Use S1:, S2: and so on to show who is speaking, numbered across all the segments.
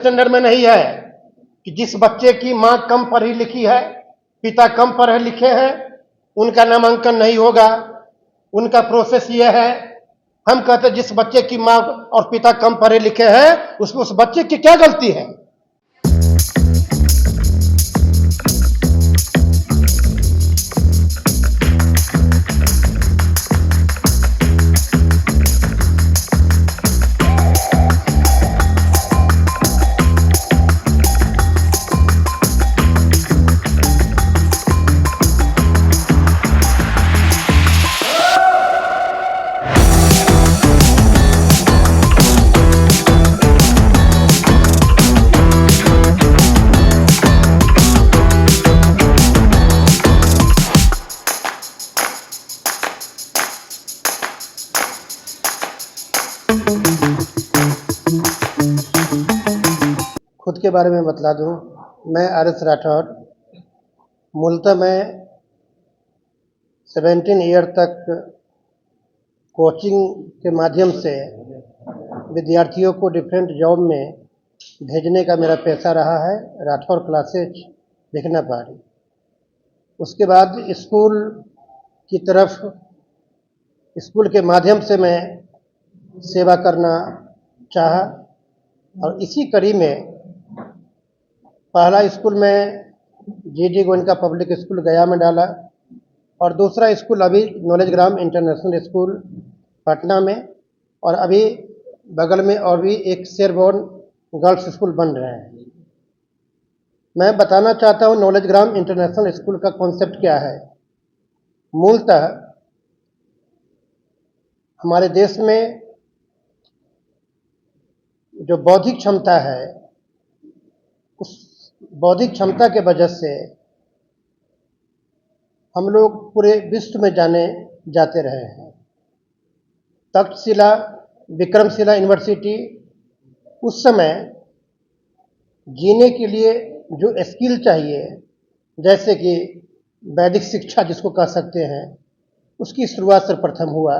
S1: Standard में नहीं है कि जिस बच्चे की मां कम पढ़ी लिखी है, पिता कम पढ़े लिखे हैं, उनका नामांकन नहीं होगा। उनका प्रोसेस ये है, हम कहते हैं जिस बच्चे की मां और पिता कम पढ़े लिखे हैं, उसमें उस बच्चे की क्या गलती है। खुद के बारे में बतला दूं, मैं आर.एस. राठौर, मूलतः मैं 17 ईयर तक कोचिंग के माध्यम से विद्यार्थियों को डिफरेंट जॉब में भेजने का मेरा पेशा रहा है। राठौर क्लासेज भिखना पहाड़ी। उसके बाद स्कूल की तरफ, स्कूल के माध्यम से मैं सेवा करना चाहा और इसी कड़ी में पहला स्कूल में जी.डी. गोयनका पब्लिक स्कूल गया में डाला और दूसरा स्कूल अभी नॉलेज ग्राम इंटरनेशनल स्कूल पटना में, और अभी बगल में और भी एक शेरबोर्न गर्ल्स स्कूल बन रहे हैं। मैं बताना चाहता हूँ नॉलेज ग्राम इंटरनेशनल स्कूल का कॉन्सेप्ट क्या है। मूलतः हमारे देश में जो बौद्धिक क्षमता है, उस बौद्धिक क्षमता के वजह से हम लोग पूरे विश्व में जाने जाते रहे हैं। तक्षशिला, विक्रमशिला यूनिवर्सिटी उस समय जीने के लिए जो स्किल चाहिए, जैसे कि वैदिक शिक्षा जिसको कह सकते हैं, उसकी शुरुआत सर्वप्रथम हुआ।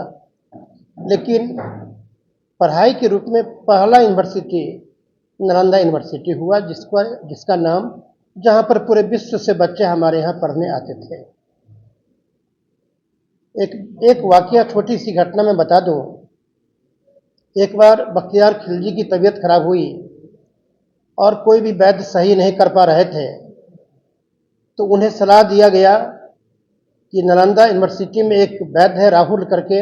S1: लेकिन पढ़ाई के रूप में पहला यूनिवर्सिटी नालंदा यूनिवर्सिटी हुआ, जिसका नाम, जहाँ पर पूरे विश्व से बच्चे हमारे यहाँ पढ़ने आते थे। एक वाकया, छोटी सी घटना मैं बता दूं। एक बार बख्तियार खिलजी की तबीयत खराब हुई और कोई भी वैद्य सही नहीं कर पा रहे थे, तो उन्हें सलाह दिया गया कि नालंदा यूनिवर्सिटी में एक वैद्य है राहुल करके,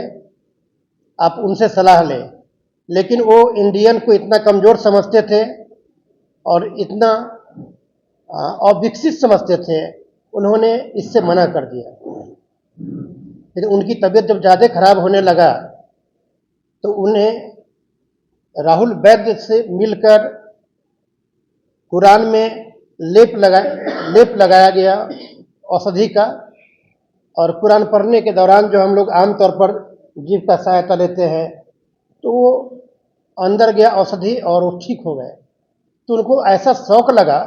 S1: आप उनसे सलाह लें। लेकिन वो इंडियन को इतना कमज़ोर समझते थे और इतना अविकसित समझते थे, उन्होंने इससे मना कर दिया। फिर उनकी तबीयत जब ज़्यादा खराब होने लगा तो उन्हें राहुल वैद्य से मिलकर कुरान में लेप लगाया गया औषधि का, और कुरान पढ़ने के दौरान जो हम लोग आमतौर पर जीभ का सहायता लेते हैं, तो वो अंदर गया औषधि और वो ठीक हो गए। तो उनको ऐसा शौक लगा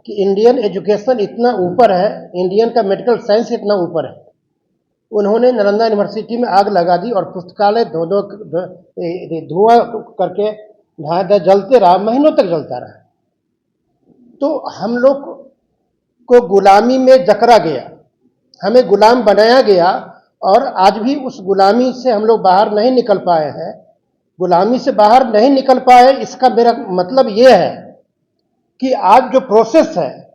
S1: कि इंडियन एजुकेशन इतना ऊपर है, इंडियन का मेडिकल साइंस इतना ऊपर है। उन्होंने नालंदा यूनिवर्सिटी में आग लगा दी और पुस्तकालय धुआं करके जलते रहा, महीनों तक जलता रहा। तो हम लोग को गुलामी में जकड़ा गया, हमें गुलाम बनाया गया, और आज भी उस गुलामी से हम लोग बाहर नहीं निकल पाए हैं। गुलामी से बाहर नहीं निकल पाए, इसका मेरा मतलब ये है कि आज जो प्रोसेस है,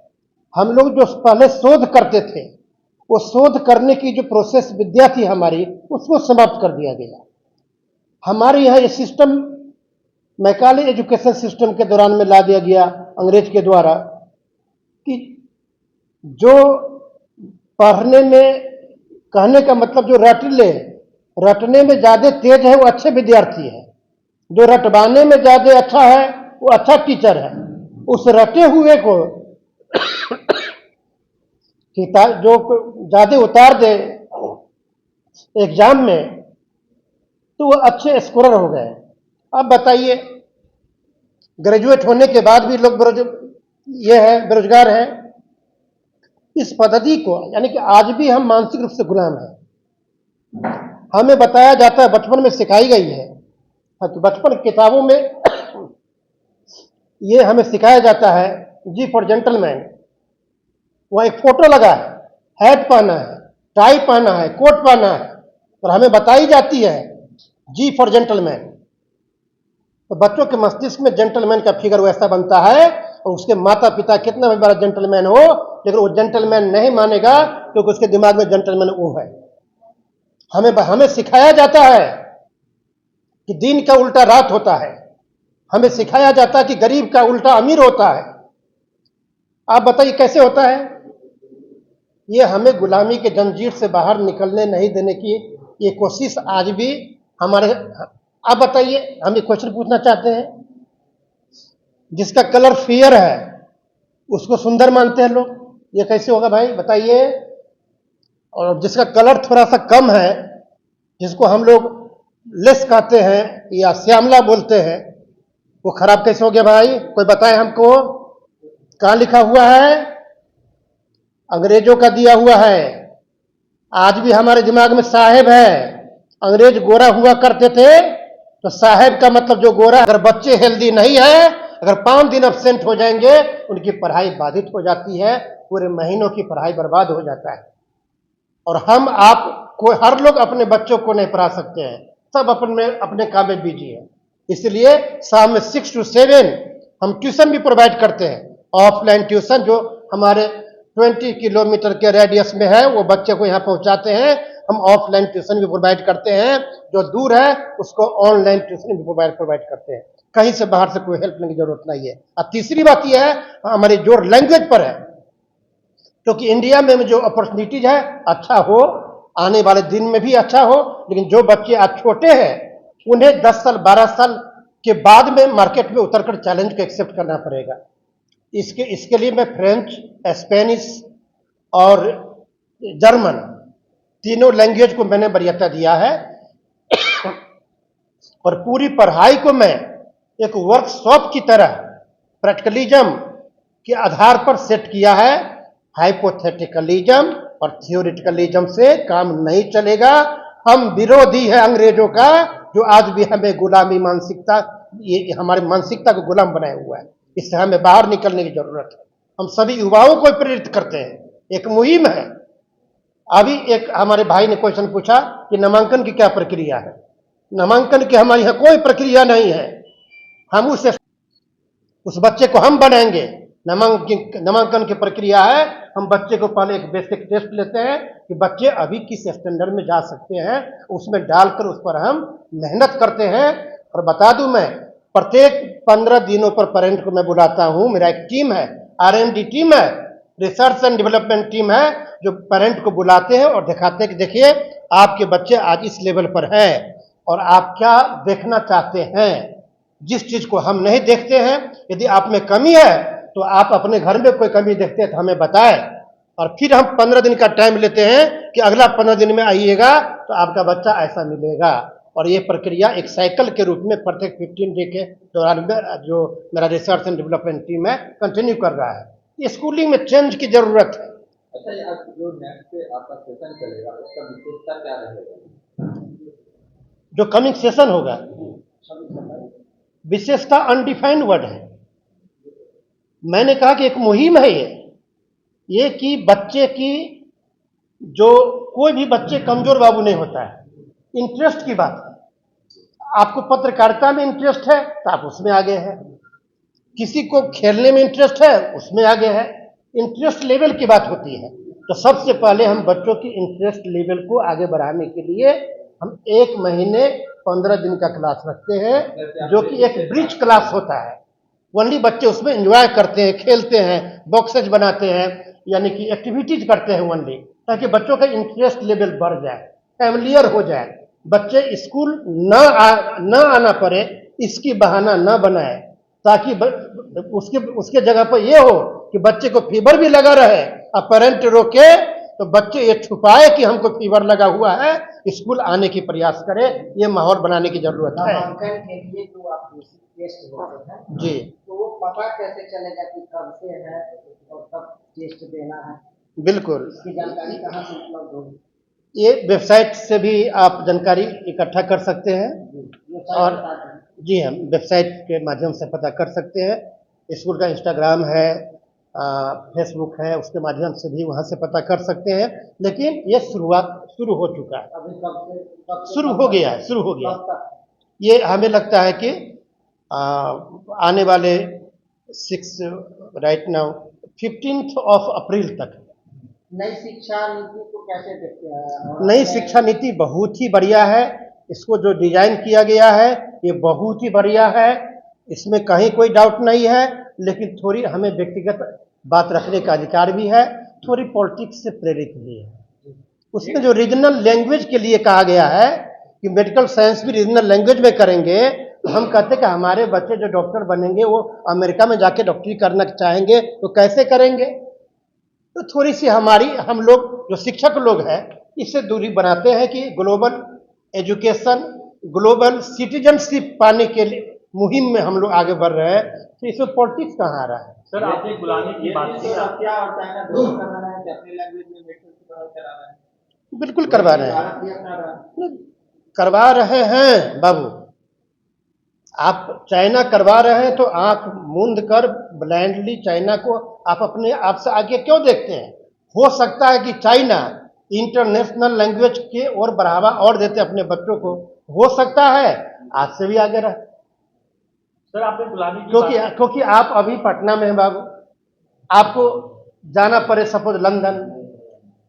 S1: हम लोग जो पहले शोध करते थे, वो शोध करने की जो प्रोसेस विद्या थी हमारी, उसको समाप्त कर दिया गया। हमारे यहाँ ये सिस्टम मैकाले एजुकेशन सिस्टम के दौरान में ला दिया गया अंग्रेज के द्वारा कि जो पढ़ने में, कहने का मतलब जो रटने में ज़्यादा तेज है वो अच्छे विद्यार्थी है, जो रटवाने में ज़्यादा अच्छा है वो अच्छा टीचर है। उस रटे हुए को जो ज़्यादा उतार दे एग्जाम में, तो वो अच्छे स्कोरर हो गए। अब बताइए, ग्रेजुएट होने के बाद भी लोग बेरोजगार हैं। इस पद्धति को, यानी कि आज भी हम मानसिक रूप से गुलाम हैं। हमें बताया जाता है, बचपन में सिखाई गई है, तो बचपन किताबों में ये हमें सिखाया जाता है जी फॉर जेंटलमैन। वहाँ एक फोटो लगा है, हैट पहना है, टाई पहना है, कोट पहना है, और हमें बताई जाती है जी फॉर जेंटलमैन। तो बच्चों के मस्तिष्क में जेंटलमैन का फिगर वैसा बनता है, और उसके माता पिता कितना भी बड़ा जेंटलमैन हो, लेकिन वो जेंटलमैन नहीं मानेगा, क्योंकि उसके दिमाग में जेंटलमैन वो है। हमें सिखाया जाता है कि दिन का उल्टा रात होता है। हमें सिखाया जाता है कि गरीब का उल्टा अमीर होता है। आप बताइए कैसे होता है? ये हमें गुलामी के जंजीर से बाहर निकलने नहीं देने की ये कोशिश आज भी हमारे। आप बताइए, हम एक क्वेश्चन पूछना चाहते हैं। जिसका कलर फेयर है उसको सुंदर मानते हैं लोग, ये कैसे होगा भाई बताइए? और जिसका कलर थोड़ा सा कम है, जिसको हम लोग लेस कहते हैं या श्यामला बोलते हैं, वो खराब कैसे हो गया भाई? कोई बताए हमको। कहां लिखा हुआ है? अंग्रेजों का दिया हुआ है। आज भी हमारे दिमाग में साहेब है। अंग्रेज गोरा हुआ करते थे, तो साहेब का मतलब जो गोरा। अगर बच्चे हेल्दी नहीं है, अगर 5 दिन एब्सेंट हो जाएंगे, उनकी पढ़ाई बाधित हो जाती है, पूरे महीनों की पढ़ाई बर्बाद हो जाता है। और हम आप को हर लोग अपने बच्चों को नहीं पढ़ा सकते हैं, सब अपने अपने काम में बिजी है। इसलिए शाम में 6 to 7 हम ट्यूशन भी प्रोवाइड करते हैं, ऑफलाइन ट्यूशन, जो हमारे 20 किलोमीटर के रेडियस में है, वो बच्चे को यहाँ पहुंचाते हैं। हम ऑफलाइन ट्यूशन भी प्रोवाइड करते हैं, जो दूर है उसको ऑनलाइन ट्यूशन भी प्रोवाइड करते हैं। कहीं से बाहर से कोई हेल्प लेने की जरूरत नहीं है। अब तीसरी बात यह है, हमारी जोर लैंग्वेज पर है, क्योंकि इंडिया में जो अपॉर्चुनिटीज है अच्छा हो, आने वाले दिन में भी अच्छा हो, लेकिन जो बच्चे आज छोटे हैं उन्हें 10 साल 12 साल के बाद में मार्केट में उतरकर चैलेंज को एक्सेप्ट करना पड़ेगा। इसके लिए मैं फ्रेंच, स्पेनिश और जर्मन तीनों लैंग्वेज को मैंने वरीयता दिया है, और पूरी पढ़ाई को मैं एक वर्कशॉप की तरह प्रैक्टिकलिज्म के आधार पर सेट किया है। हाइपोथेटिकलिज्म और थियोरिटिकलिज्म से काम नहीं चलेगा। हम विरोधी है अंग्रेजों का, जो आज भी हमें गुलामी मानसिकता, ये हमारी मानसिकता को गुलाम बनाए हुआ है। इससे हमें बाहर निकलने की जरूरत है। हम सभी युवाओं को प्रेरित करते हैं, एक मुहिम है। अभी एक हमारे भाई ने क्वेश्चन पूछा कि नामांकन की क्या प्रक्रिया है। नामांकन की हमारे यहाँ कोई प्रक्रिया नहीं है। हम उस बच्चे को हम बनाएंगे। नामांकन की प्रक्रिया है, हम बच्चे को पहले एक बेसिक टेस्ट लेते हैं कि बच्चे अभी किस स्टैंडर्ड में जा सकते हैं, उसमें डालकर उस पर हम मेहनत करते हैं। और बता दूं, मैं प्रत्येक 15 दिनों पर पेरेंट को मैं बुलाता हूं। मेरा एक टीम है, R&D टीम है, रिसर्च एंड डेवलपमेंट टीम है, जो पेरेंट को बुलाते हैं और दिखाते हैं कि देखिए आपके बच्चे आज इस लेवल पर है और आप क्या देखना चाहते हैं। जिस चीज को हम नहीं देखते हैं, यदि आप में कमी है तो आप अपने घर में कोई कमी देखते हैं तो हमें बताएं, और फिर हम 15 दिन का टाइम लेते हैं कि अगला 15 दिन में आइएगा तो आपका बच्चा ऐसा मिलेगा। और ये प्रक्रिया एक साइकिल के रूप में प्रत्येक 15 डे के दौरान में जो मेरा रिसर्च एंड डेवलपमेंट टीम है कंटिन्यू कर रहा है। स्कूलिंग में चेंज की जरूरत है।
S2: अच्छा, ये आज जो नेक्स्ट पे आपका सेशन चलेगा उसका विशेषता क्या रहेगा?
S1: जो कमिंग सेशन होगा, विशेषता अनडिफाइंड वर्ड है। मैंने कहा कि एक मुहिम है ये कि बच्चे की, जो कोई भी बच्चे कमजोर बाबू नहीं होता है। इंटरेस्ट की बात है। आपको पत्रकारिता में इंटरेस्ट है तो आप उसमें आगे हैं, किसी को खेलने में इंटरेस्ट है उसमें आगे है। इंटरेस्ट लेवल की बात होती है। तो सबसे पहले हम बच्चों की इंटरेस्ट लेवल को आगे बढ़ाने के लिए हम 1 महीने 15 दिन का क्लास रखते हैं, जो कि एक ब्रिज क्लास होता है। ओनली बच्चे उसमें एंजॉय करते हैं, खेलते हैं, बॉक्सेज बनाते हैं, यानी कि एक्टिविटीज करते हैं ओनली, ताकि बच्चों का इंटरेस्ट लेवल बढ़ जाए, फैमिलियर हो जाए। बच्चे स्कूल न आना पड़े इसकी बहाना न बनाए, ताकि उसके जगह पर यह हो कि बच्चे को फीवर भी लगा रहे और पेरेंट रोके तो बच्चे ये छुपाए कि हमको फीवर लगा हुआ है, स्कूल आने की प्रयास करे। ये माहौल बनाने की जरूरत है।
S3: नामांकन के लिए जो आप टेस्ट होते हैं
S1: जी,
S3: तो वो पता कैसे चलेगा कि कब से है और कब टेस्ट देना है?
S1: बिल्कुल।
S3: इसकी जानकारी कहाँ से उपलब्ध होगी?
S1: ये वेबसाइट से भी आप जानकारी इकट्ठा कर सकते हैं, और जी हाँ, वेबसाइट के माध्यम से पता कर सकते हैं। स्कूल का इंस्टाग्राम है, फेसबुक है, उसके माध्यम से भी वहाँ से पता कर सकते हैं। लेकिन ये शुरू हो चुका है,
S3: अभी कब से
S1: शुरू हो गया है, शुरू हो गया
S3: कब
S1: है।
S3: तक?
S1: ये हमें लगता है कि आने वाले 6 राइट नाउ 15 अप्रैल तक।
S3: नई शिक्षा नीति को कैसे देखते हैं? और
S1: नई
S3: अपने-
S1: शिक्षा नीति बहुत ही बढ़िया है। इसको जो डिजाइन किया गया है ये बहुत ही बढ़िया है, इसमें कहीं कोई डाउट नहीं है। लेकिन थोड़ी हमें व्यक्तिगत बात रखने का अधिकार भी है, थोड़ी पॉलिटिक्स से प्रेरित भी है। उसमें जो रीजनल लैंग्वेज के लिए कहा गया है कि मेडिकल साइंस भी रीजनल लैंग्वेज में करेंगे, तो हम कहते हैं कि हमारे बच्चे जो डॉक्टर बनेंगे वो अमेरिका में जाके डॉक्टरी करना चाहेंगे तो कैसे करेंगे? तो थोड़ी सी हम लोग जो शिक्षक लोग हैं इससे दूरी बनाते हैं कि ग्लोबल एजुकेशन, ग्लोबल सिटीजनशिप पाने के लिए मुहिम में हम लोग आगे बढ़ रहे हैं। तो इसमें पॉलिटिक्स कहाँ आ रहा है?
S4: सर, आपने गुलामी की बात की।
S2: रशिया और चाइना दोनों कर रहा है कि अपनी लैंग्वेज में मेडिकल की पढ़ाई करा रहा है।
S1: बिल्कुल करवा रहे हैं,
S2: भारत भी अपना रहा है।
S1: करवा रहे हैं बाबू। आप चाइना करवा रहे हैं तो आंख मूंद कर ब्लाइंडली चाइना को आप अपने आप से आगे क्यों देखते हैं? हो सकता है कि चाइना इंटरनेशनल लैंग्वेज के और बढ़ावा और देते अपने बच्चों को, हो सकता है आज से भी आगे रहे।
S4: सर, आपने गुलामी की
S1: क्योंकि आप अभी पटना में हैं बाबू, आपको जाना पड़े सपोज लंदन,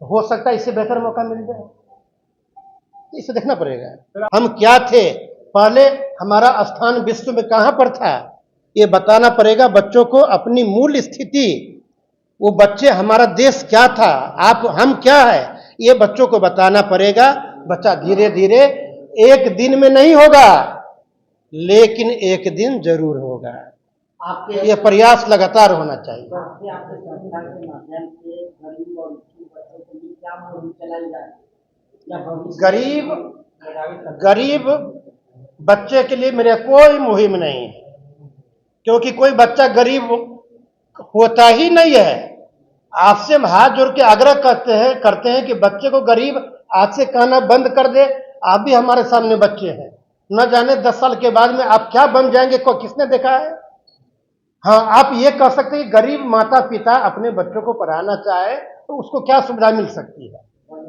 S1: हो सकता है इससे बेहतर मौका मिल जाए। इसे देखना पड़ेगा हम क्या थे पहले, हमारा स्थान विश्व में कहां पर था, ये बताना पड़ेगा बच्चों को अपनी मूल स्थिति। वो बच्चे, हमारा देश क्या था, हम क्या है, ये बच्चों को बताना पड़ेगा। बच्चा धीरे धीरे, एक दिन में नहीं होगा लेकिन एक दिन जरूर होगा।
S3: आपके
S1: ये प्रयास लगातार होना चाहिए।
S3: आपके संस्था के माध्यम से गरीब और दुखी बच्चों के लिए क्या मुहिम चलाई जाए या भविष्य
S1: गरीब बच्चे के लिए मेरे कोई मुहिम नहीं है, क्योंकि कोई बच्चा गरीब होता ही नहीं है। आपसे हम हाथ जोड़ के आग्रह करते हैं कि बच्चे को गरीब आज से कहना बंद कर दे। आप भी हमारे सामने बच्चे हैं, न जाने 10 साल के बाद में आप क्या बन जाएंगे, को किसने देखा है? हाँ, आप ये कह सकते हैं कि गरीब माता पिता अपने बच्चों को पढ़ाना चाहे तो उसको क्या सुविधा मिल सकती है।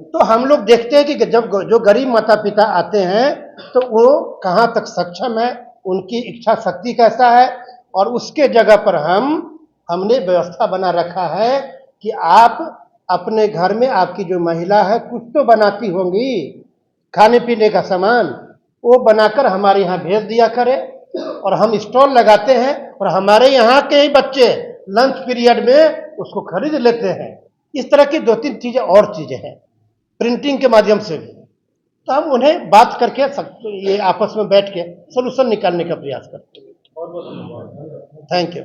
S1: तो हम लोग देखते हैं कि जब जो गरीब माता पिता आते हैं तो वो कहाँ तक सक्षम है, उनकी इच्छा शक्ति कैसा है, और उसके जगह पर हमने व्यवस्था बना रखा है कि आप अपने घर में, आपकी जो महिला है कुछ तो बनाती होंगी खाने पीने का सामान, वो बनाकर हमारे यहाँ भेज दिया करे, और हम स्टॉल लगाते हैं और हमारे यहाँ के ही बच्चे लंच पीरियड में उसको खरीद लेते हैं। इस तरह की 2-3 चीजें और चीजें हैं, प्रिंटिंग के माध्यम से भी। तो हम उन्हें बात करके ये आपस में बैठ के सोल्यूशन निकालने का प्रयास करते हैं। Thank you.